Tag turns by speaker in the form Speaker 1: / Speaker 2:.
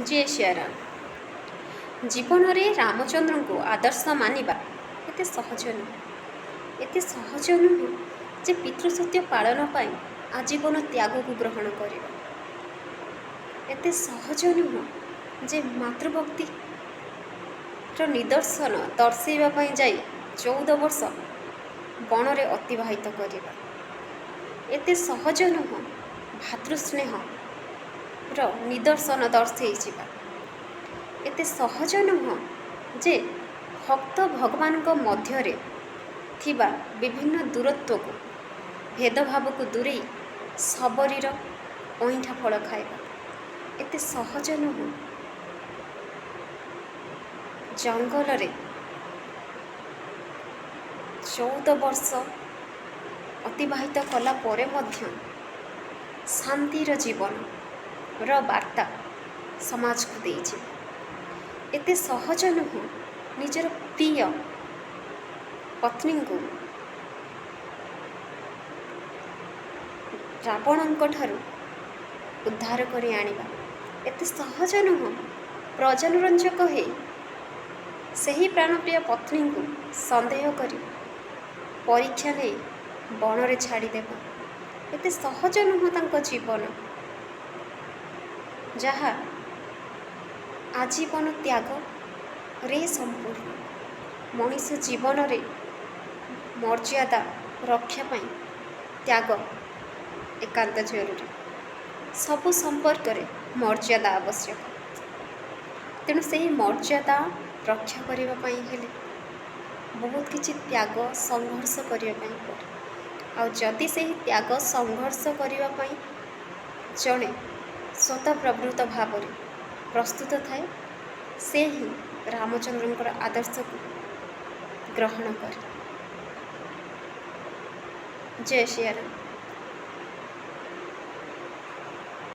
Speaker 1: ଜୟ ଶ୍ରୀରାମ। ଜୀବନରେ ରାମଚନ୍ଦ୍ରଙ୍କୁ ଆଦର୍ଶ ମାନିବା ଏତେ ସହଜ ନୁହେଁ। ଏତେ ସହଜ ନୁହେଁ ଯେ ପିତୃସତ୍ୟ ପାଳନ ପାଇଁ ଆଜୀବନ ତ୍ୟାଗକୁ ଗ୍ରହଣ କରିବା। ଏତେ ସହଜ ନୁହେଁ ଯେ ମାତୃଭକ୍ତିର ନିଦର୍ଶନ ଦର୍ଶାଇବା ପାଇଁ ଯାଇ 14 ବର୍ଷ ବଣରେ ଅତିବାହିତ କରିବା। ଏତେ ସହଜ ନୁହେଁ ଭାତୃସ୍ନେହର ନିଦର୍ଶନ ଦର୍ଶାଇଯିବା। ଏତେ ସହଜ ନୁହେଁ ଯେ ଭକ୍ତ ଭଗବାନଙ୍କ ମଧ୍ୟରେ ଥିବା ବିଭିନ୍ନ ଦୂରତ୍ୱକୁ ଭେଦଭାବକୁ ଦୂରେଇ ସବରୀର ଅଇଁଠା ଫଳ ଖାଇବା। ଏତେ ସହଜ ନୁହେଁ ଜଙ୍ଗଲରେ 14 ବର୍ଷ ଅତିବାହିତ କଲା ପରେ ମଧ୍ୟ ଶାନ୍ତିର ଜୀବନର ବାର୍ତ୍ତା ସମାଜକୁ ଦେଇଛି। ଏତେ ସହଜ ନୁହେଁ ନିଜର ପ୍ରିୟ ପତ୍ନୀଙ୍କୁ ରାବଣଙ୍କ ଠାରୁ ଉଦ୍ଧାର କରି ଆଣିବା। ଏତେ ସହଜ ନୁହେଁ ପ୍ରଜନରଞ୍ଜକ ହେଇ ସେହି ପ୍ରାଣପ୍ରିୟ ପତ୍ନୀଙ୍କୁ ସନ୍ଦେହ କରି ପରୀକ୍ଷା ନେଇ ବଣରେ ଛାଡ଼ିଦେବା। ଏତେ ସହଜ ନୁହେଁ ତାଙ୍କ ଜୀବନ, ଯାହା ଆଜୀବନ ତ୍ୟାଗରେ ସମ୍ପୂର୍ଣ୍ଣ। ମଣିଷ ଜୀବନରେ ମର୍ଯ୍ୟାଦା ରକ୍ଷା ପାଇଁ ତ୍ୟାଗ ଏକାନ୍ତ ଜରୁରୀ। ସବୁ ସମ୍ପର୍କରେ ମର୍ଯ୍ୟାଦା ଆବଶ୍ୟକ। ତେଣୁ ସେହି ମର୍ଯ୍ୟାଦା ରକ୍ଷା କରିବା ପାଇଁ ହେଲେ ବହୁତ କିଛି ତ୍ୟାଗ ସଂଘର୍ଷ କରିବା ପାଇଁ ପଡ଼େ। ଆଉ ଯଦି ସେହି ତ୍ୟାଗ ସଂଘର୍ଷ କରିବା ପାଇଁ ଜଣେ ସ୍ୱତଃପ୍ରବୃତ୍ତ ଭାବରେ ପ୍ରସ୍ତୁତ ଥାଏ, ସେ ହିଁ ରାମଚନ୍ଦ୍ରଙ୍କର ଆଦର୍ଶକୁ ଗ୍ରହଣ କରେ। ଜୟ ଶ୍ରୀରାମ।